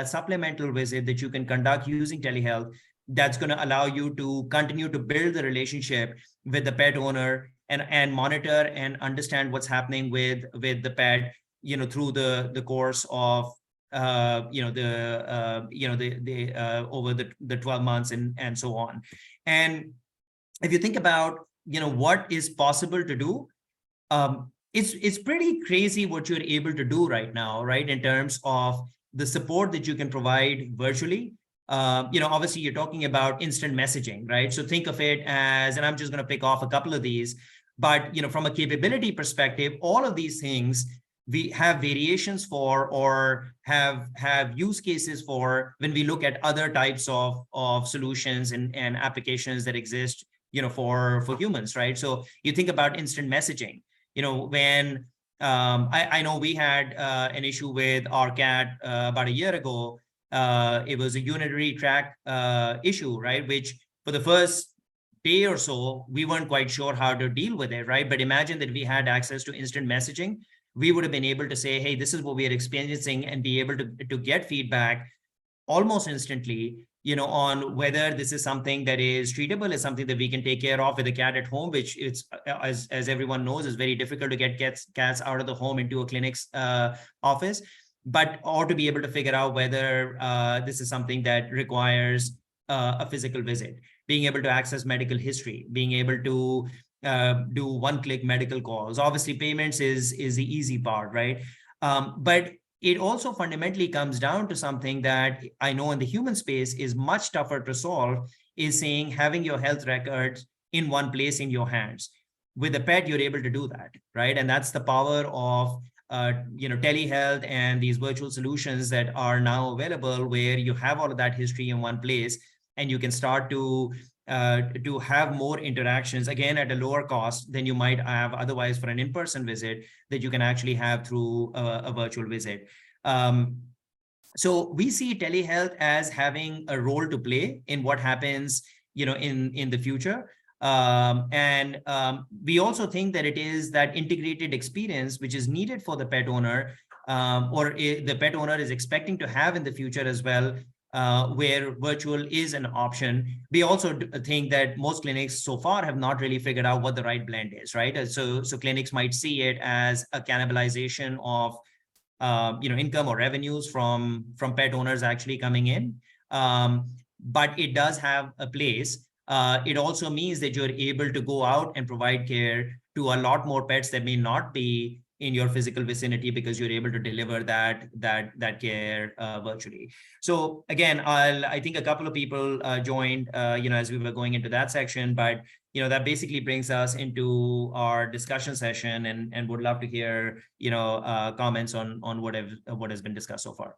supplemental visit that you can conduct using telehealth that's going to allow you to continue to build the relationship with the pet owner and monitor and understand what's happening with the pet, through the course of over the 12 months and so on. And if you think about, what is possible to do, it's pretty crazy what you're able to do right now, right? In terms of the support that you can provide virtually. Obviously you're talking about instant messaging, right? So think of it as, and I'm just going to pick off a couple of these, but, from a capability perspective, all of these things we have variations for, or have use cases for when we look at other types of solutions and applications that exist, for humans, right? So you think about instant messaging, when I know we had an issue with our cat about a year ago. It was a unitary track issue, right? Which for the first day or so, we weren't quite sure how to deal with it, right? But imagine that we had access to instant messaging. We would have been able to say, hey, this is what we are experiencing, and be able to get feedback almost instantly, on whether this is something that is treatable, is something that we can take care of with a cat at home, which it's, as everyone knows, is very difficult to get cats out of the home into a clinic's office, or to be able to figure out whether this is something that requires a physical visit, being able to access medical history, being able to do one-click medical calls. Obviously, payments is the easy part, right? But it also fundamentally comes down to something that I know in the human space is much tougher to solve, is saying having your health records in one place in your hands. With a pet, you're able to do that, right? And that's the power of telehealth and these virtual solutions that are now available, where you have all of that history in one place, and you can start to have more interactions, again, at a lower cost than you might have otherwise for an in-person visit, that you can actually have through a virtual visit. So we see telehealth as having a role to play in what happens, in the future. We also think that it is that integrated experience which is needed for the pet owner, or the pet owner is expecting to have in the future as well, where virtual is an option. We also think that most clinics so far have not really figured out what the right blend is, right? So clinics might see it as a cannibalization of income or revenues from pet owners actually coming in, but it does have a place. It also means that you're able to go out and provide care to a lot more pets that may not be in your physical vicinity, because you're able to deliver that care virtually. So again, I think a couple of people joined, as we were going into that section, but that basically brings us into our discussion session, and would love to hear comments on what has been discussed so far.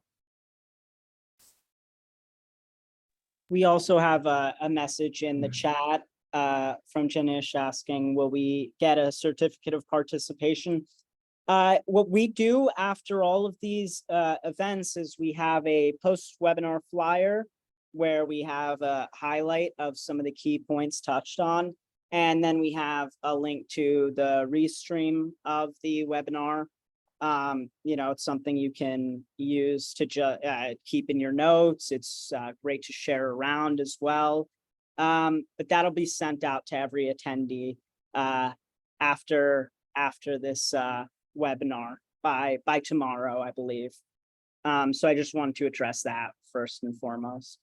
We also have a message in the chat from Janish asking, will we get a certificate of participation? What we do after all of these events is we have a post-webinar flyer where we have a highlight of some of the key points touched on. And then we have a link to the restream of the webinar. It's something you can use to keep in your notes. It's great to share around as well. But that'll be sent out to every attendee after this webinar by tomorrow, I believe. So I just wanted to address that first and foremost.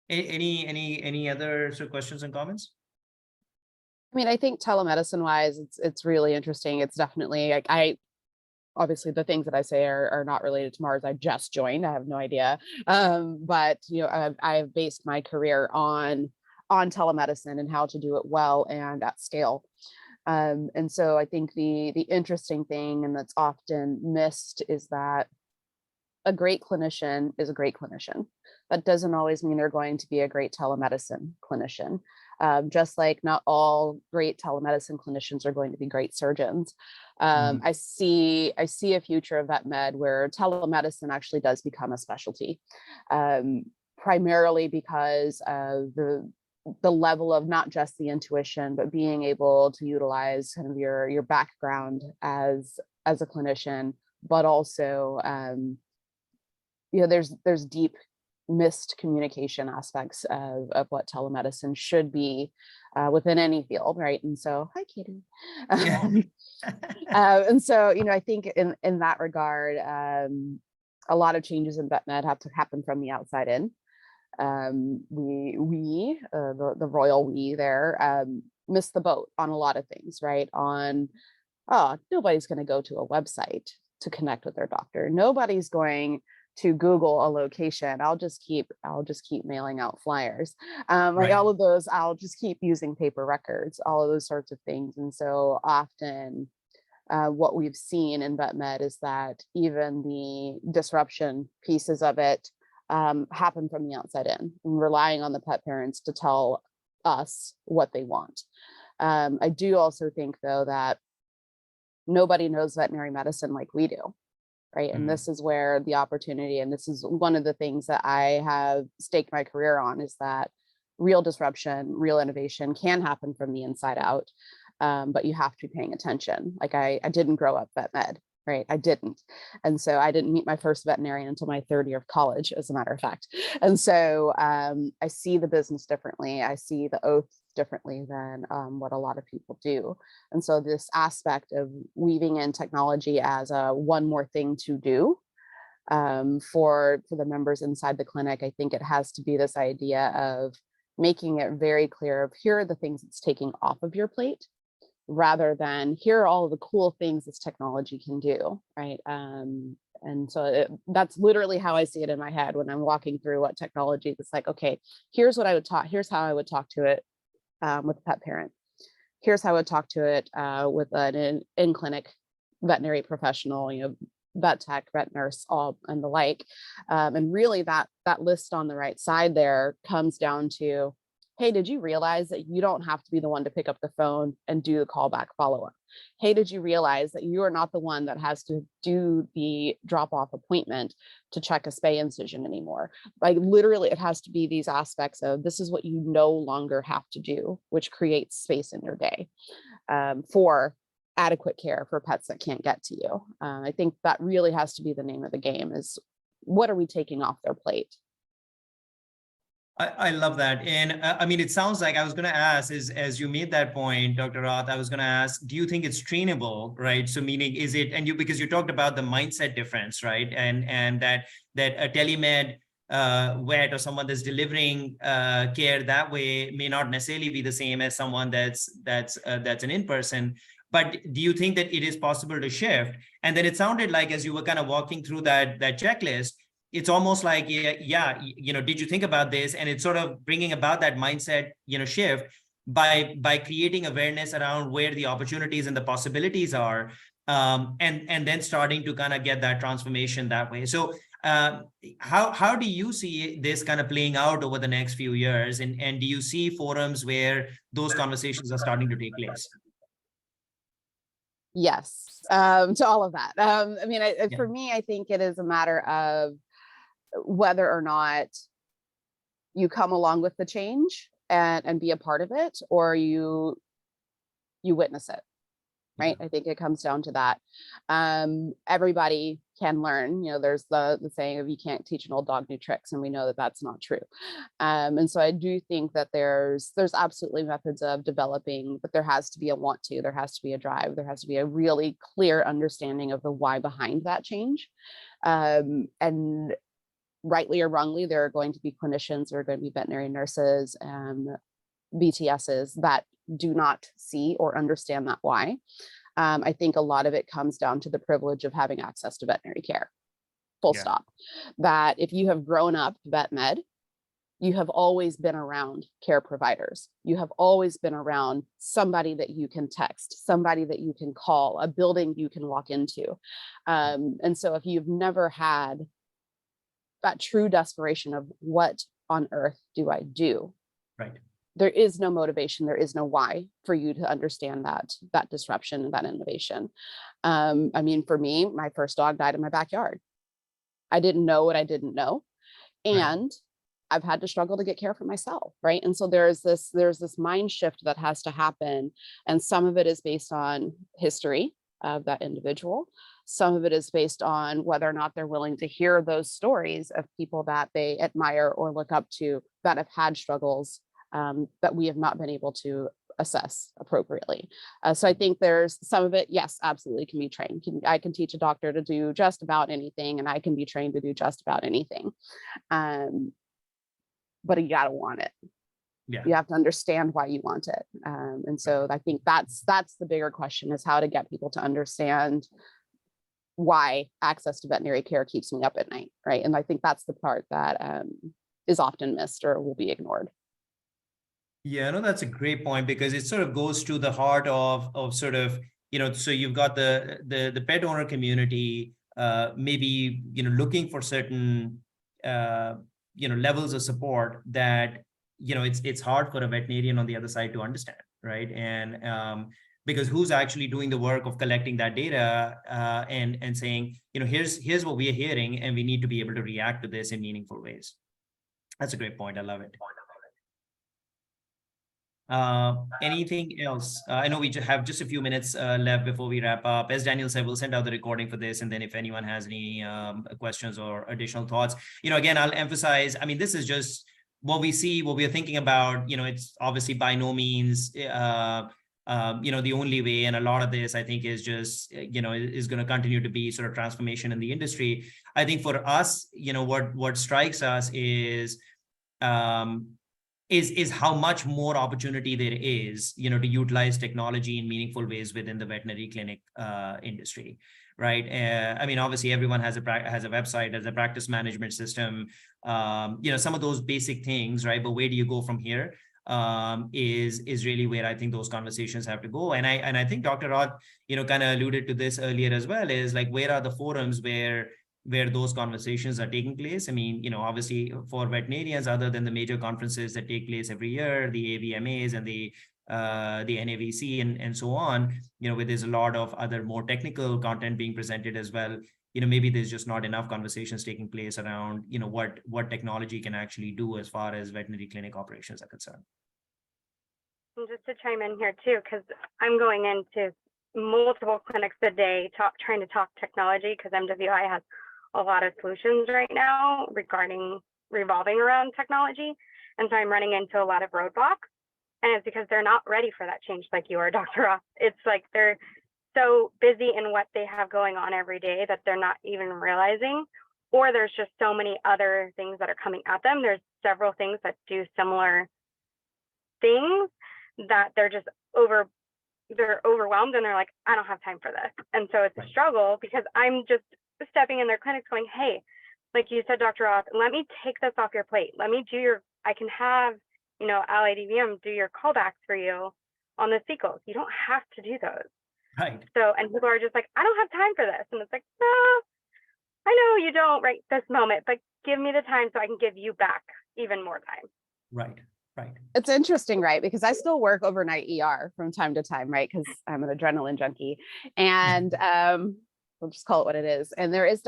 Any other sort of questions and comments? I mean, I think telemedicine wise, it's really interesting. It's definitely like, obviously the things that I say are not related to Mars. I just joined. I have no idea. But I've based my career on telemedicine and how to do it well and at scale. And so I think the interesting thing, and that's often missed, is that a great clinician is a great clinician. That doesn't always mean they're going to be a great telemedicine clinician. Just like not all great telemedicine clinicians are going to be great surgeons. I see a future of vet med where telemedicine actually does become a specialty, primarily because of the level of not just the intuition, but being able to utilize kind of your background as a clinician, but also there's deep missed communication aspects of what telemedicine should be within any field, right? And so, hi, Katie. Yeah. And so, I think in that regard, a lot of changes in vet med have to happen from the outside in. The royal we there missed the boat on a lot of things, right? Nobody's going to go to a website to connect with their doctor. Nobody's going to Google a location. I'll just keep mailing out flyers. Like all of those, I'll just keep using paper records, all of those sorts of things. And so often what we've seen in vet med is that even the disruption pieces of it happen from the outside in, relying on the pet parents to tell us what they want. I do also think, though, that nobody knows veterinary medicine like we do, right? And this is where the opportunity, and this is one of the things that I have staked my career on, is that real disruption, real innovation can happen from the inside out, but you have to be paying attention. Like I didn't grow up vet med, right? I didn't. And so I didn't meet my first veterinarian until my third year of college, as a matter of fact. And so I see the business differently. I see the oath differently than what a lot of people do. And so this aspect of weaving in technology as a one more thing to do for the members inside the clinic, I think it has to be this idea of making it very clear of here are the things it's taking off of your plate, rather than here are all of the cool things this technology can do, right? And so that's literally how I see it in my head when I'm walking through what technology. It's like, okay, here's what I would talk, here's how I would talk to it with a pet parent. Here's how I would talk to it with an in-clinic veterinary professional, vet tech, vet nurse, all and the like. And really that list on the right side there comes down to, hey, did you realize that you don't have to be the one to pick up the phone and do the callback follow-up? Hey, did you realize that you are not the one that has to do the drop-off appointment to check a spay incision anymore? Like literally, it has to be these aspects of this is what you no longer have to do, which creates space in your day for adequate care for pets that can't get to you. I think that really has to be the name of the game, is what are we taking off their plate? I love that. And I mean, it sounds like I was going to ask is, as you made that point, Dr. Roth, I was going to ask, do you think it's trainable, right? So meaning is it, and because you talked about the mindset difference, right? And that a telemed vet or someone that's delivering care that way may not necessarily be the same as someone that's an in-person. But do you think that it is possible to shift? And then it sounded like, as you were kind of walking through that checklist, it's almost like, yeah, did you think about this? And it's sort of bringing about that mindset, shift by creating awareness around where the opportunities and the possibilities are, and then starting to kind of get that transformation that way. So how do you see this kind of playing out over the next few years? And do you see forums where those conversations are starting to take place? Yes, to all of that. I mean, for me, I think it is a matter of whether or not you come along with the change and be a part of it, or you witness it, right? I think it comes down to that. Everybody can learn, there's the saying of you can't teach an old dog new tricks, and we know that that's not true. And so I do think that there's absolutely methods of developing, but there has to be a want to, there has to be a drive, there has to be a really clear understanding of the why behind that change. And rightly or wrongly, there are going to be clinicians, there are going to be veterinary nurses and BTSs that do not see or understand that why. I think a lot of it comes down to the privilege of having access to veterinary care, full stop. That if you have grown up vet med, you have always been around care providers. You have always been around somebody that you can text, somebody that you can call, a building you can walk into. And so if you've never had that true desperation of what on earth do I do? Right. There is no motivation, there is no why for you to understand that disruption and that innovation. I mean, for me, my first dog died in my backyard. I didn't know what I didn't know. And I've had to struggle to get care for myself, right? And so there's this mind shift that has to happen. And some of it is based on history. of that individual. Some of it is based on whether or not they're willing to hear those stories of people that they admire or look up to that have had struggles that we have not been able to assess appropriately. So I think there's some of it, yes, absolutely can be trained. I can teach a doctor to do just about anything, and I can be trained to do just about anything. But you gotta want it. Yeah. You have to understand why you want it. And so I think that's the bigger question, is how to get people to understand why access to veterinary care keeps me up at night, right? And I think that's the part that is often missed or will be ignored. Yeah, no, that's a great point, because it sort of goes to the heart of sort of, so you've got the pet owner community, maybe, looking for certain, levels of support that, it's hard for a veterinarian on the other side to understand, right? And because who's actually doing the work of collecting that data and saying, here's what we are hearing, and we need to be able to react to this in meaningful ways. That's a great point. I love it. Anything else? I know we have just a few minutes left before we wrap up. As Daniel said, we'll send out the recording for this, and then if anyone has any questions or additional thoughts, again, I'll emphasize, I mean, this is just what we see, what we're thinking about. It's obviously by no means the only way, and a lot of this, I think, is just is going to continue to be sort of transformation in the industry. I think for us, what strikes us is how much more opportunity there is, to utilize technology in meaningful ways within the veterinary clinic industry, right? I mean, obviously, everyone has a website, has a practice management system, some of those basic things, right? But where do you go from here? Is really where I think those conversations have to go. And I think Dr. Roth, kind of alluded to this earlier as well, is like, where are the forums where those conversations are taking place? I mean, obviously for veterinarians, other than the major conferences that take place every year, the AVMAs and the NAVC and so on, where there's a lot of other more technical content being presented as well, maybe there's just not enough conversations taking place around, what technology can actually do as far as veterinary clinic operations are concerned. And just to chime in here too, because I'm going into multiple clinics a day trying to talk technology, because MWI has a lot of solutions right now revolving around technology. And so I'm running into a lot of roadblocks, and it's because they're not ready for that change like you are, Dr. Roth. It's like they're so busy in what they have going on every day that they're not even realizing, or there's just so many other things that are coming at them. There's several things that do similar things that they're just overwhelmed, and they're like, I don't have time for this. And so it's a struggle, because I'm just stepping in their clinics going, hey, like you said, Dr. Roth, let me take this off your plate. Let me I can have, Allied EVM do your callbacks for you on the SQLs. You don't have to do those. Right. So, and people are just like, I don't have time for this. And it's like, no, I know you don't right this moment, but give me the time so I can give you back even more time. Right. Right. It's interesting, right? Because I still work overnight ER from time to time, right? Because I'm an adrenaline junkie, and we'll just call it what it is. And there is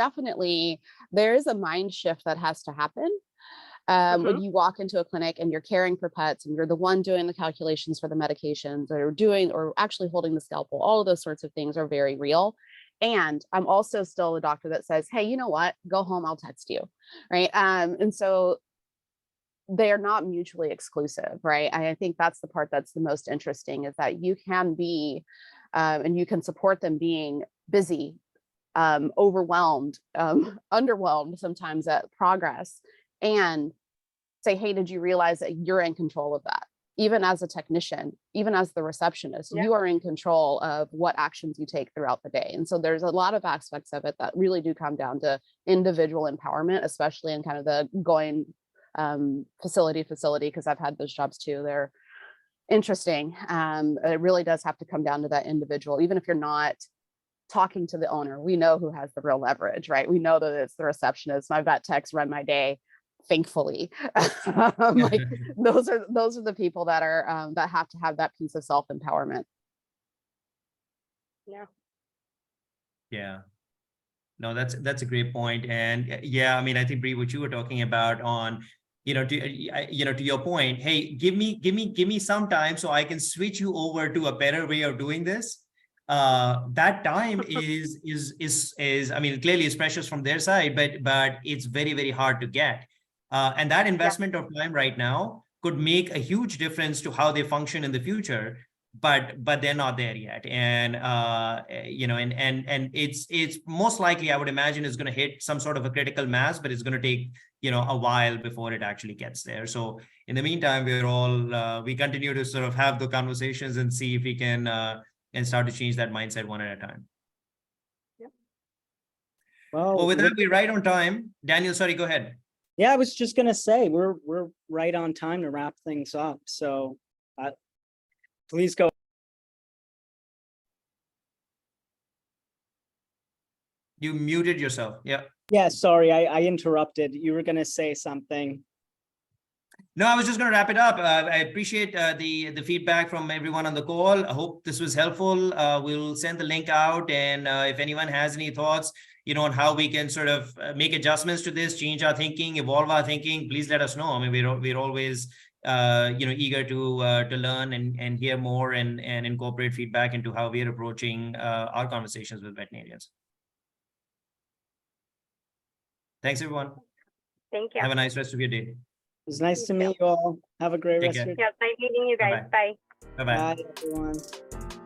a mind shift that has to happen when you walk into a clinic and you're caring for pets, and you're the one doing the calculations for the medications, or actually holding the scalpel. All of those sorts of things are very real. And I'm also still a doctor that says, hey, you know what? Go home, I'll text you, right? And so they are not mutually exclusive, right? I think that's the part that's the most interesting, is that you can be, and you can support them being busy, overwhelmed, underwhelmed sometimes at progress, and say, hey, did you realize that you're in control of that? Even as a technician, even as the receptionist, you are in control of what actions you take throughout the day. And so there's a lot of aspects of it that really do come down to individual empowerment, especially in kind of the going facility, because I've had those jobs too. They're interesting. It really does have to come down to that individual. Even if you're not talking to the owner, we know who has the real leverage, right? We know that it's the receptionist. My vet techs run my day, thankfully. Like those are the people that are that have to have that piece of self-empowerment. Yeah. No, that's a great point. And yeah, I mean, I think, Bree, what you were talking about on, to your point, hey, give me some time so I can switch you over to a better way of doing this. that time is I mean, clearly it's precious from their side, but it's very, very hard to get. And that investment of time right now could make a huge difference to how they function in the future, but they're not there yet. And you know, and it's most likely, I would imagine, is going to hit some sort of a critical mass, but it's going to take, you know, a while before it actually gets there. So in the meantime, we're all we continue to sort of have the conversations and see if we can and start to change that mindset one at a time. Well, with that, we're right on time. Daniel, sorry, go ahead. Yeah, I was just gonna say we're right on time to wrap things up. So please go. You muted yourself. Yeah. Yeah, sorry, I interrupted. You were gonna say something. No, I was just going to wrap it up. I appreciate the feedback from everyone on the call. I hope this was helpful. We'll send the link out, and if anyone has any thoughts, you know, on how we can sort of make adjustments to this, change our thinking, evolve our thinking, please let us know. I mean, we're always you know, eager to learn and hear more and incorporate feedback into how we are approaching our conversations with veterinarians. Thanks, everyone. Thank you. Have a nice rest of your day. It was nice to meet you all. Have a great Take rest of care. your day. Yeah, nice meeting you guys. Bye-bye. Bye. Bye-bye. Bye, everyone.